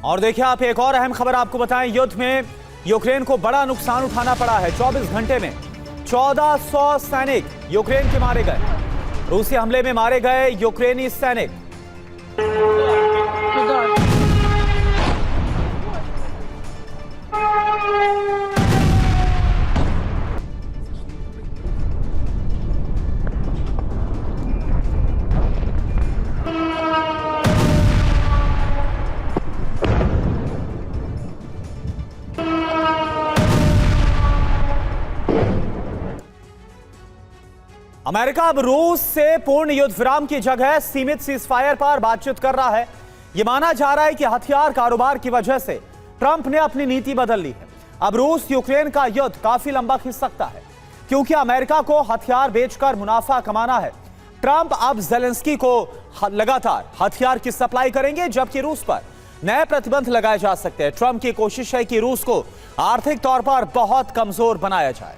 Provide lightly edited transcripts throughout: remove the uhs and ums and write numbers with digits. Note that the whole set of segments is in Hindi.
और देखिए आप एक और अहम खबर आपको बताएं, युद्ध में यूक्रेन को बड़ा नुकसान उठाना पड़ा है। 24 घंटे में 1400 सैनिक यूक्रेन के मारे गए। रूसी हमले में मारे गए यूक्रेनी सैनिक। अमेरिका अब रूस से पूर्ण युद्ध विराम की जगह सीमित सीजफायर पर बातचीत कर रहा है। यह माना जा रहा है कि हथियार कारोबार की वजह से ट्रंप ने अपनी नीति बदल ली है। अब रूस यूक्रेन का युद्ध काफी लंबा खिंच सकता है, क्योंकि अमेरिका को हथियार बेचकर मुनाफा कमाना है। ट्रंप अब जेलेंस्की को लगातार हथियार की सप्लाई करेंगे, जबकि रूस पर नए प्रतिबंध लगाए जा सकते हैं। ट्रंप की कोशिश है कि रूस को आर्थिक तौर पर बहुत कमजोर बनाया जाए।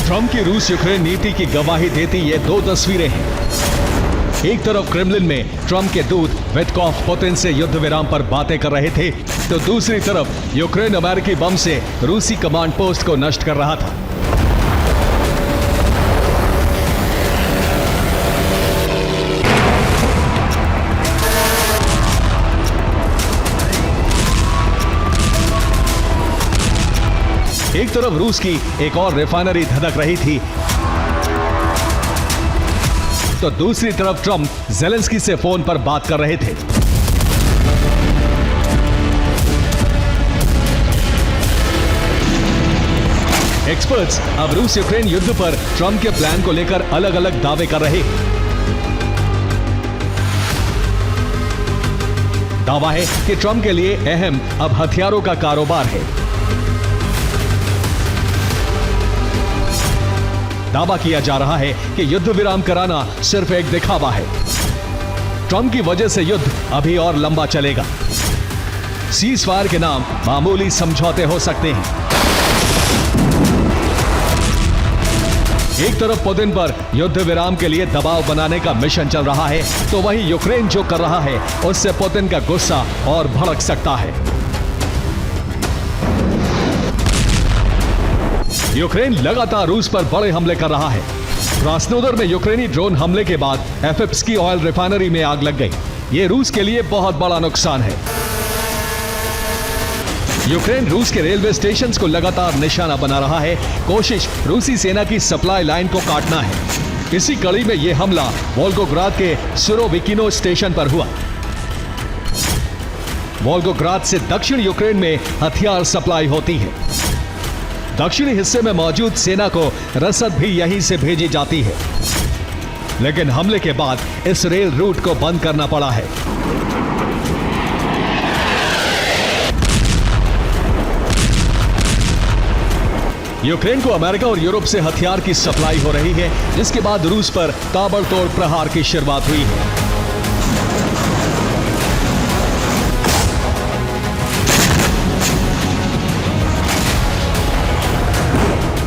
ट्रंप की रूस यूक्रेन नीति की गवाही देती ये दो तस्वीरें हैं। एक तरफ क्रेमलिन में ट्रंप के दूत विटकॉफ पुतिन से युद्ध विराम पर बातें कर रहे थे, तो दूसरी तरफ यूक्रेन अमेरिकी बम से रूसी कमांड पोस्ट को नष्ट कर रहा था। एक तरफ रूस की एक और रिफाइनरी धधक रही थी, तो दूसरी तरफ ट्रंप जेलेंस्की से फोन पर बात कर रहे थे। एक्सपर्ट्स अब रूस यूक्रेन युद्ध पर ट्रंप के प्लान को लेकर अलग अलग दावे कर रहे हैं। दावा है कि ट्रंप के लिए अहम अब हथियारों का कारोबार है। दावा किया जा रहा है कि युद्ध विराम कराना सिर्फ एक दिखावा है। ट्रंप की वजह से युद्ध अभी और लंबा चलेगा। सीज फायर के नाम मामूली समझौते हो सकते हैं। एक तरफ पुतिन पर युद्ध विराम के लिए दबाव बनाने का मिशन चल रहा है, तो वहीं यूक्रेन जो कर रहा है उससे पुतिन का गुस्सा और भड़क सकता है। यूक्रेन लगातार रूस पर बड़े हमले कर रहा है। क्रास्नोदर में यूक्रेनी ड्रोन हमले के बाद एफएप्सकी ऑयल रिफाइनरी में आग लग गई। यह रूस के लिए बहुत बड़ा नुकसान है। यूक्रेन रूस के रेलवे स्टेशंस को लगातार निशाना बना रहा है। कोशिश रूसी सेना की सप्लाई लाइन को काटना है। इसी कड़ी में यह हमला वोल्गोग्राद के सुरोविकिनो स्टेशन पर हुआ। वोल्गोग्राद से दक्षिण यूक्रेन में हथियार सप्लाई होती है। दक्षिणी हिस्से में मौजूद सेना को रसद भी यहीं से भेजी जाती है, लेकिन हमले के बाद इस रेल रूट को बंद करना पड़ा है। यूक्रेन को अमेरिका और यूरोप से हथियार की सप्लाई हो रही है, जिसके बाद रूस पर ताबड़तोड़ प्रहार की शुरुआत हुई है।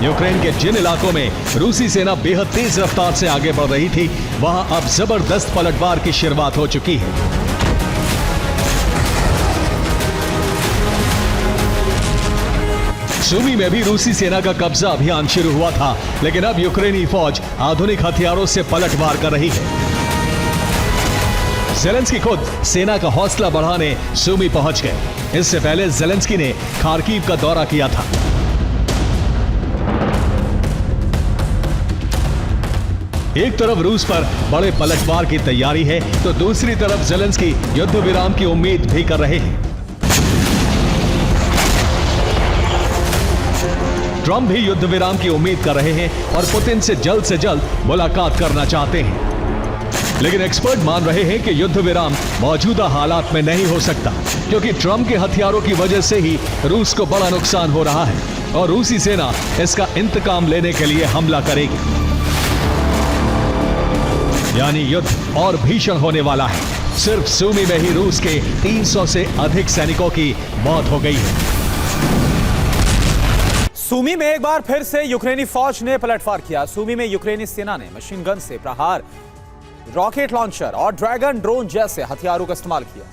यूक्रेन के जिन इलाकों में रूसी सेना बेहद तेज रफ्तार से आगे बढ़ रही थी, वहां अब जबरदस्त पलटवार की शुरुआत हो चुकी है। सुमी में भी रूसी सेना का कब्जा अभियान शुरू हुआ था, लेकिन अब यूक्रेनी फौज आधुनिक हथियारों से पलटवार कर रही है। जेलेंस्की खुद सेना का हौसला बढ़ाने सुमी पहुंच गए। इससे पहले जेलेंस्की ने खार्किव का दौरा किया था। एक तरफ रूस पर बड़े पलटवार की तैयारी है, तो दूसरी तरफ जेलेंस्की युद्ध विराम की उम्मीद भी कर रहे हैं। ट्रंप भी युद्ध विराम की उम्मीद कर रहे हैं और पुतिन से जल्द मुलाकात करना चाहते हैं। लेकिन एक्सपर्ट मान रहे हैं कि युद्ध विराम मौजूदा हालात में नहीं हो सकता, क्योंकि ट्रंप के हथियारों की वजह से ही रूस को बड़ा नुकसान हो रहा है और रूसी सेना इसका इंतकाम लेने के लिए हमला करेगी। यानी युद्ध और भीषण होने वाला है। सिर्फ सूमी में ही रूस के 300 से अधिक सैनिकों की मौत हो गई है। सूमी में एक बार फिर से यूक्रेनी फौज ने पलटवार किया। सूमी में यूक्रेनी सेना ने मशीन गन से प्रहार, रॉकेट लॉन्चर और ड्रैगन ड्रोन जैसे हथियारों का इस्तेमाल किया,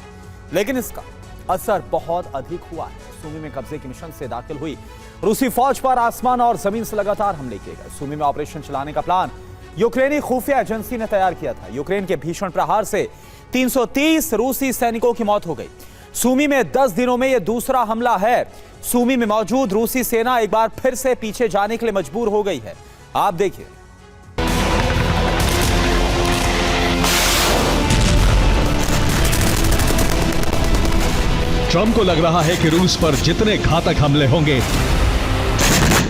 लेकिन इसका असर बहुत अधिक हुआ है। सूमी में कब्जे के मिशन से दाखिल हुई रूसी फौज पर आसमान और जमीन से लगातार हमले किए गए। सूमी में ऑपरेशन चलाने का प्लान यूक्रेनी खुफिया एजेंसी ने तैयार किया था। यूक्रेन के भीषण प्रहार से 330 रूसी सैनिकों की मौत हो गई। सूमी में 10 दिनों में यह दूसरा हमला है। सूमी में मौजूद रूसी सेना एक बार फिर से पीछे जाने के लिए मजबूर हो गई है। आप देखिए। ट्रंप को लग रहा है कि रूस पर जितने घातक हमले होंगे,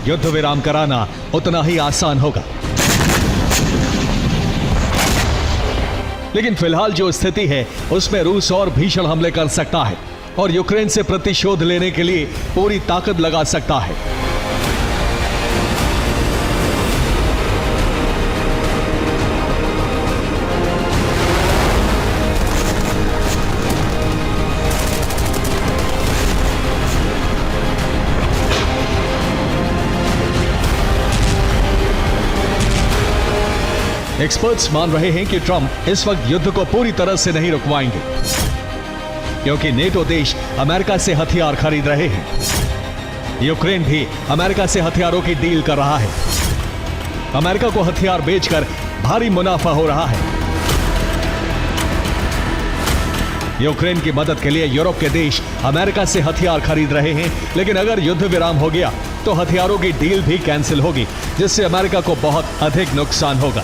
युद्ध विराम कराना उतना ही आसान होगा। लेकिन फिलहाल जो स्थिति है उसमें रूस और भीषण हमले कर सकता है और यूक्रेन से प्रतिशोध लेने के लिए पूरी ताकत लगा सकता है। एक्सपर्ट्स मान रहे हैं कि ट्रंप इस वक्त युद्ध को पूरी तरह से नहीं रुकवाएंगे, क्योंकि नेटो देश अमेरिका से हथियार खरीद रहे हैं। यूक्रेन भी अमेरिका से हथियारों की डील कर रहा है। अमेरिका को हथियार बेचकर भारी मुनाफा हो रहा है। यूक्रेन की मदद के लिए यूरोप के देश अमेरिका से हथियार खरीद रहे हैं, लेकिन अगर युद्ध विराम हो गया तो हथियारों की डील भी कैंसिल होगी, जिससे अमेरिका को बहुत अधिक नुकसान होगा।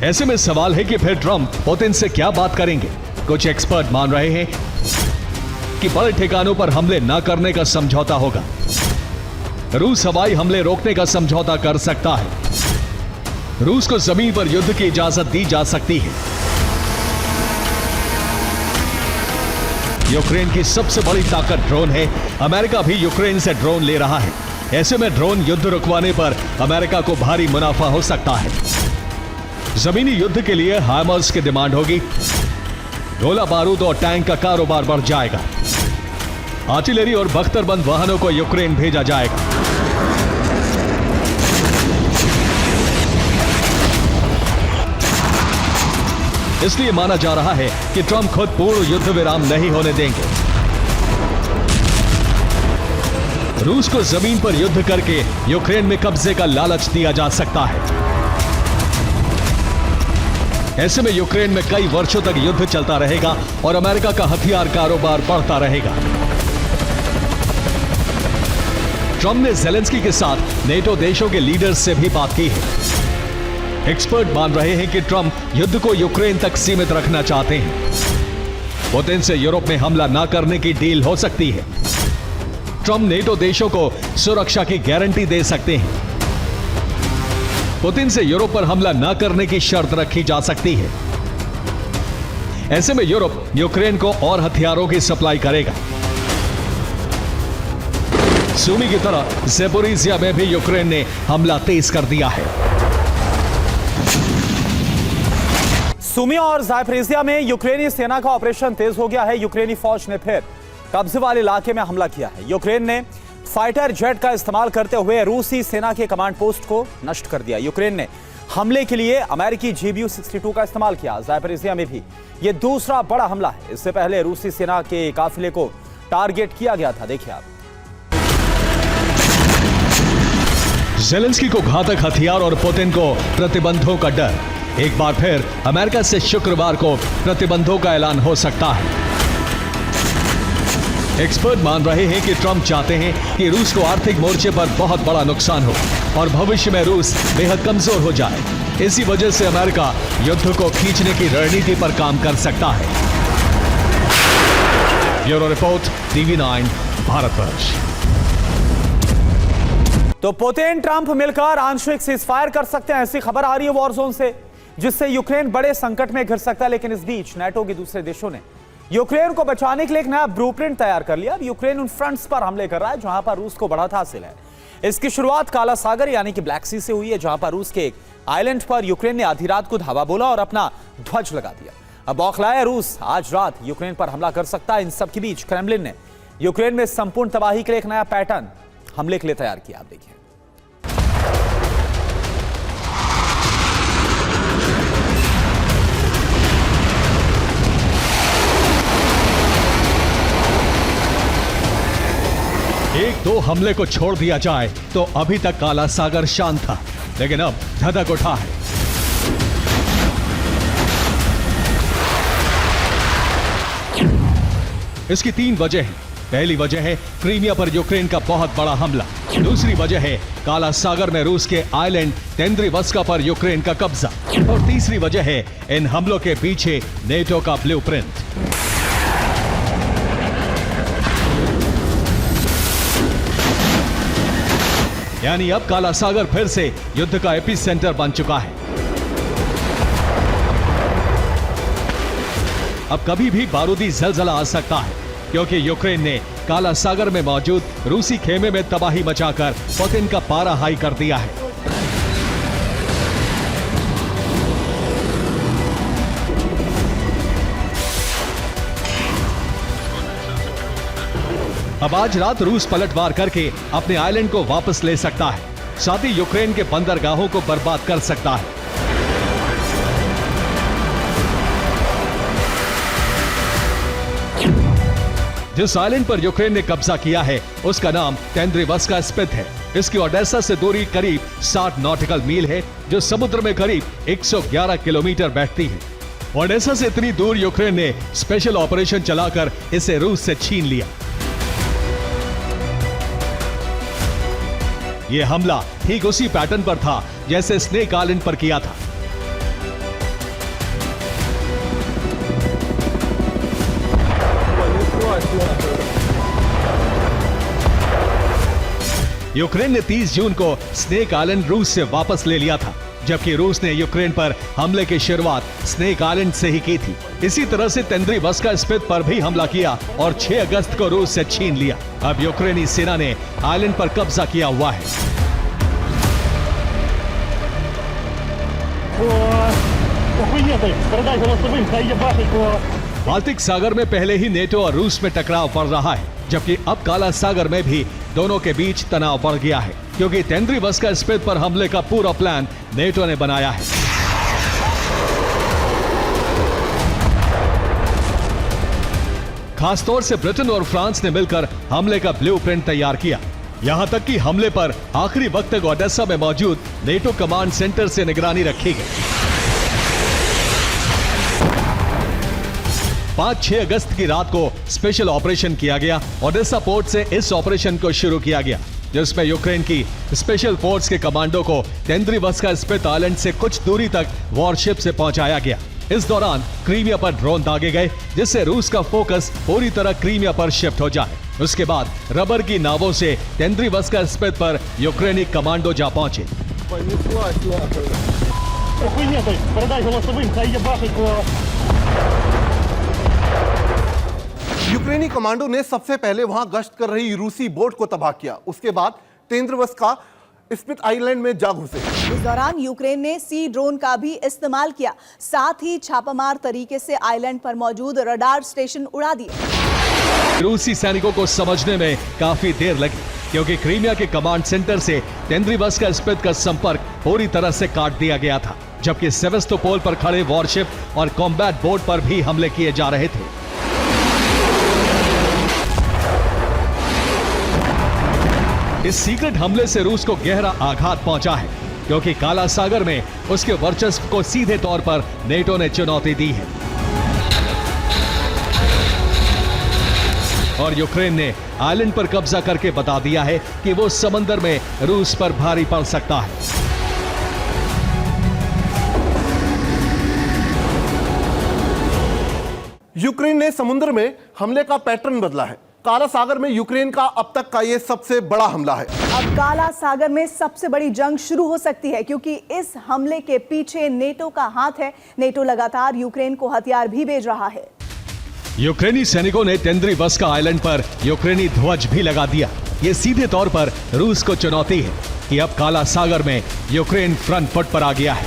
ऐसे में सवाल है कि फिर ट्रंप पुतिन से क्या बात करेंगे। कुछ एक्सपर्ट मान रहे हैं कि बड़े ठिकानों पर हमले न करने का समझौता होगा। रूस हवाई हमले रोकने का समझौता कर सकता है। रूस को जमीन पर युद्ध की इजाजत दी जा सकती है। यूक्रेन की सबसे बड़ी ताकत ड्रोन है। अमेरिका भी यूक्रेन से ड्रोन ले रहा है। ऐसे में ड्रोन युद्ध रुकवाने पर अमेरिका को भारी मुनाफा हो सकता है। जमीनी युद्ध के लिए हाइमर्स की डिमांड होगी। गोला बारूद और टैंक का कारोबार बढ़ जाएगा। आर्टिलरी और बख्तरबंद वाहनों को यूक्रेन भेजा जाएगा। इसलिए माना जा रहा है कि ट्रंप खुद पूर्ण युद्ध विराम नहीं होने देंगे। रूस को जमीन पर युद्ध करके यूक्रेन में कब्जे का लालच दिया जा सकता है। ऐसे में यूक्रेन में कई वर्षों तक युद्ध चलता रहेगा और अमेरिका का हथियार कारोबार बढ़ता रहेगा। ट्रंप ने ज़ेलेंस्की के साथ नेटो देशों के लीडर्स से भी बात की है। एक्सपर्ट मान रहे हैं कि ट्रंप युद्ध को यूक्रेन तक सीमित रखना चाहते हैं। पुतिन से यूरोप में हमला न करने की डील हो सकती है। ट्रंप नेटो देशों को सुरक्षा की गारंटी दे सकते हैं। पुतिन से यूरोप पर हमला न करने की शर्त रखी जा सकती है। ऐसे में यूरोप यूक्रेन को और हथियारों की सप्लाई करेगा। सूमी की तरह ज़ेपोरिज़िया में भी यूक्रेन ने हमला तेज कर दिया है। सूमी और ज़ापोरिज़िया में यूक्रेनी सेना का ऑपरेशन तेज हो गया है। यूक्रेनी फौज ने फिर कब्जे वाले इलाके में हमला किया है। यूक्रेन ने फाइटर जेट का इस्तेमाल करते हुए रूसी सेना के कमांड पोस्ट को नष्ट कर दिया। यूक्रेन ने हमले के लिए अमेरिकी GBU-62 का इस्तेमाल किया। ज़ापोरिज़िया में भी यह दूसरा बड़ा हमला है। इससे पहले रूसी सेना के काफिले को टारगेट किया गया था। देखिए आप। ज़ेलेंस्की को घातक हथियार और पुतिन को प्रतिबंधों का डर। एक बार फिर अमेरिका से शुक्रवार को प्रतिबंधों का ऐलान हो सकता है। एक्सपर्ट मान रहे हैं कि ट्रंप चाहते हैं कि रूस को आर्थिक मोर्चे पर बहुत बड़ा नुकसान हो और भविष्य में रूस बेहद कमजोर हो जाए। इसी वजह से अमेरिका युद्ध को खींचने की रणनीति पर काम कर सकता है। Bureau report, TV9 Bharatvarsh. तो पुतिन ट्रंप मिलकर आंशिक सीज़फायर कर सकते हैं, ऐसी खबर आ रही है वॉर जोन से, जिससे यूक्रेन बड़े संकट में घिर सकता है। लेकिन इस बीच नेटो के दूसरे देशों ने यूक्रेन को बचाने के लिए एक नया ब्लूप्रिंट तैयार कर लिया। अब यूक्रेन उन फ्रंट्स पर हमले कर रहा है जहां पर रूस को बढ़त हासिल है। इसकी शुरुआत काला सागर यानी कि ब्लैक सी से हुई है, जहां पर रूस के एक आइलैंड पर यूक्रेन ने आधी रात को धावा बोला और अपना ध्वज लगा दिया। अब बौखलाया रूस आज रात यूक्रेन पर हमला कर सकता है। इन सब के बीच क्रेमलिन ने यूक्रेन में संपूर्ण तबाही के लिए एक नया पैटर्न हमले के लिए तैयार किया। आप देखिए। एक दो हमले को छोड़ दिया जाए तो अभी तक काला सागर शांत था, लेकिन अब धधक उठा है। इसकी 3 वजह है। पहली वजह है क्रीमिया पर यूक्रेन का बहुत बड़ा हमला। दूसरी वजह है काला सागर में रूस के आइलैंड तेंद्रिवस्का पर यूक्रेन का कब्जा। और तीसरी वजह है इन हमलों के पीछे नेटो का ब्लूप्रिंट। यानी अब काला सागर फिर से युद्ध का एपिसेंटर बन चुका है। अब कभी भी बारूदी जलजला आ सकता है, क्योंकि यूक्रेन ने काला सागर में मौजूद रूसी खेमे में तबाही मचाकर पुतिन का पारा हाई कर दिया है। अब आज रात रूस पलटवार करके अपने आइलैंड को वापस ले सकता है, साथ ही यूक्रेन के बंदरगाहों को बर्बाद कर सकता है। जिस आइलैंड पर यूक्रेन ने कब्जा किया है उसका नाम तेंद्रिवस्का स्पित है। इसकी ओडेसा से दूरी करीब 60 नॉटिकल मील है, जो समुद्र में करीब 111 किलोमीटर बैठती है। ओडेसा से इतनी दूर यूक्रेन ने स्पेशल ऑपरेशन चलाकर इसे रूस से छीन लिया। यह हमला ठीक उसी पैटर्न पर था जैसे स्नेक आइलैंड पर किया था। यूक्रेन ने 30 जून को स्नेक आइलैंड रूस से वापस ले लिया था, जबकि रूस ने यूक्रेन पर हमले की शुरुआत स्नेक आइलैंड से ही की थी। इसी तरह से तेंद्रिवस्का स्पित पर भी हमला किया और 6 अगस्त को रूस से छीन लिया। अब यूक्रेनी सेना ने आइलैंड पर कब्जा किया हुआ है। बाल्टिक सागर में पहले ही नेटो और रूस में टकराव बढ़ रहा है, जबकि अब काला सागर में भी दोनों के बीच तनाव बढ़ गया है, क्योंकि तेंद्रिवस्का स्पित पर हमले का पूरा प्लान नेटो ने बनाया है। खासतौर से ब्रिटेन और फ्रांस ने मिलकर हमले का ब्लूप्रिंट तैयार किया। यहां तक कि हमले पर आखिरी वक्त तक ओडेसा में मौजूद नेटो कमांड सेंटर से निगरानी रखी गई। 5-6 अगस्त की रात को स्पेशल ऑपरेशन किया गया। ओडेसा पोर्ट से इस ऑपरेशन को शुरू किया गया, जिसमें यूक्रेन की स्पेशल फोर्स के कमांडो को तेंद्रिवस्का स्पित आइलैंड से कुछ दूरी तक वॉरशिप से पहुंचाया गया। इस दौरान क्रीमिया पर ड्रोन दागे गए, जिससे रूस का फोकस पूरी तरह क्रीमिया पर शिफ्ट हो जाए। उसके बाद रबर की नावों से तेंद्रिवस्का स्पित पर यूक्रेनी कमांडो जा पहुंचे। यूक्रेनी कमांडो ने सबसे पहले वहां गश्त कर रही रूसी बोट को तबाह किया। उसके बाद तेंद्रिवस्का स्पित आइलैंड में जा घुसे। इस दौरान यूक्रेन ने सी ड्रोन का भी इस्तेमाल किया, साथ ही छापामार तरीके से आइलैंड पर मौजूद रडार स्टेशन उड़ा दिए। रूसी सैनिकों को समझने में काफी देर लगी, क्योंकि क्रीमिया के कमांड सेंटर से तेंद्रिवस्का स्पित का संपर्क पूरी तरह से काट दिया गया था, जबकि सेवेस्तोपोल पर खड़े वॉरशिप और कॉम्बैट बोट पर भी हमले किए जा रहे थे। इस सीक्रेट हमले से रूस को गहरा आघात पहुंचा है, क्योंकि काला सागर में उसके वर्चस्व को सीधे तौर पर नेटो ने चुनौती दी है और यूक्रेन ने आइलैंड पर कब्जा करके बता दिया है कि वो समंदर में रूस पर भारी पड़ सकता है। यूक्रेन ने समुद्र में हमले का पैटर्न बदला है। काला सागर में यूक्रेन का अब तक का यह सबसे बड़ा हमला है। अब काला सागर में सबसे बड़ी जंग शुरू हो सकती है, क्योंकि इस हमले के पीछे नेटो का हाथ है। नेटो लगातार यूक्रेन को हथियार भी भेज रहा है। यूक्रेनी सैनिकों ने तेंद्रिवस्का आइलैंड पर यूक्रेनी ध्वज भी लगा दिया। ये सीधे तौर पर रूस को चुनौती है कि अब काला सागर में यूक्रेन फ्रंट फुट पर आ गया है।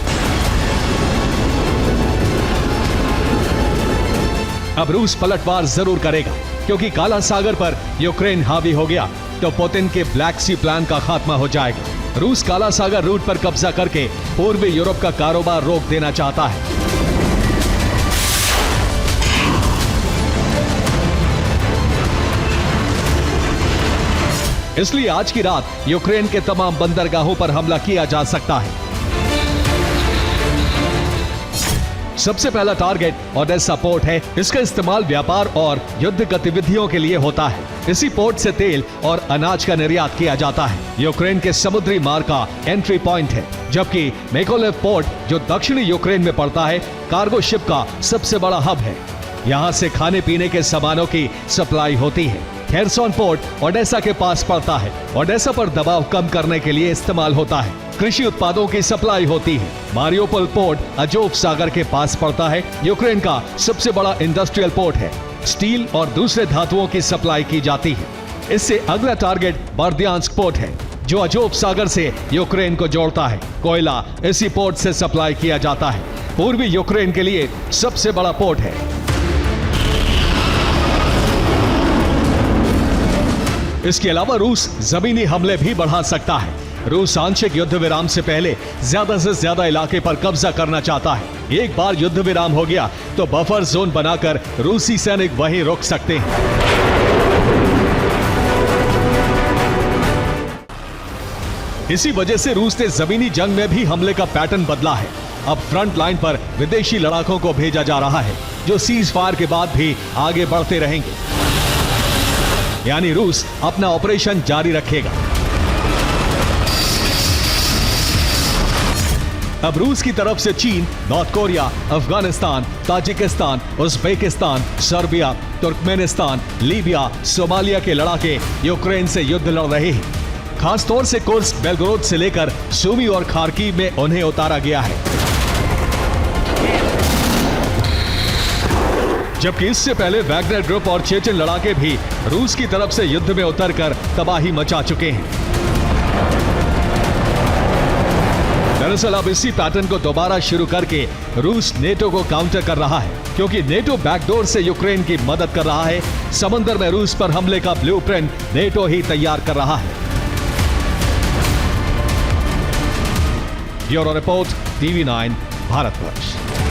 अब रूस पलटवार जरूर करेगा, क्योंकि काला सागर पर यूक्रेन हावी हो गया तो पुतिन के ब्लैक सी प्लान का खात्मा हो जाएगा। रूस काला सागर रूट पर कब्जा करके पूर्वी यूरोप का कारोबार रोक देना चाहता है। इसलिए आज की रात यूक्रेन के तमाम बंदरगाहों पर हमला किया जा सकता है। सबसे पहला टारगेट ओडेसा पोर्ट है। इसका इस्तेमाल व्यापार और युद्ध गतिविधियों के लिए होता है। इसी पोर्ट से तेल और अनाज का निर्यात किया जाता है। यूक्रेन के समुद्री मार्ग का एंट्री पॉइंट है, जबकि मैकोलेव पोर्ट जो दक्षिणी यूक्रेन में पड़ता है, कार्गो शिप का सबसे बड़ा हब है। यहाँ से खाने पीने के सामानों की सप्लाई होती है। खेरसोन पोर्ट ओडेसा के पास पड़ता है। ओडेसा पर दबाव कम करने के लिए इस्तेमाल होता है। कृषि उत्पादों की सप्लाई होती है। मारियोपोल पोर्ट अजोव सागर के पास पड़ता है। यूक्रेन का सबसे बड़ा इंडस्ट्रियल पोर्ट है। स्टील और दूसरे धातुओं की सप्लाई की जाती है। इससे अगला टारगेट बर्दियांस्क पोर्ट है, जो अजोव सागर से यूक्रेन को जोड़ता है। कोयला इसी पोर्ट से सप्लाई किया जाता है। पूर्वी यूक्रेन के लिए सबसे बड़ा पोर्ट है। इसके अलावा रूस जमीनी हमले भी बढ़ा सकता है। रूस आंशिक युद्ध विराम से पहले ज्यादा से ज्यादा इलाके पर कब्जा करना चाहता है। एक बार युद्ध विराम हो गया तो बफर जोन बनाकर रूसी सैनिक वहीं रुक सकते हैं। इसी वजह से रूस ने जमीनी जंग में भी हमले का पैटर्न बदला है। अब फ्रंट लाइन पर विदेशी लड़ाकों को भेजा जा रहा है, जो सीज फायर के बाद भी आगे बढ़ते रहेंगे। यानी रूस अपना ऑपरेशन जारी रखेगा। अब रूस की तरफ से चीन, north Korea, Afghanistan, Tajikistan, Uzbekistan, Serbia, Turkmenistan, Libya, Somalia के लड़ाके यूक्रेन से युद्ध लड़ रहे हैं। खासतौर से कुर्स्क, बेलगोरोद से लेकर सूमी और खार्किव में उन्हें उतारा गया है। जबकि इससे पहले वैगनर ग्रुप और चेचन लड़ाके भी रूस की तरफ से युद्ध में उतरकर तबाही मचा चुके हैं। दरअसल अब इसी पैटर्न को दोबारा शुरू करके रूस नेटो को काउंटर कर रहा है, क्योंकि नेटो बैकडोर से यूक्रेन की मदद कर रहा है। समंदर में रूस पर हमले का ब्लूप्रिंट नेटो ही तैयार कर रहा है। Bureau report, TV9 Bharatvarsh.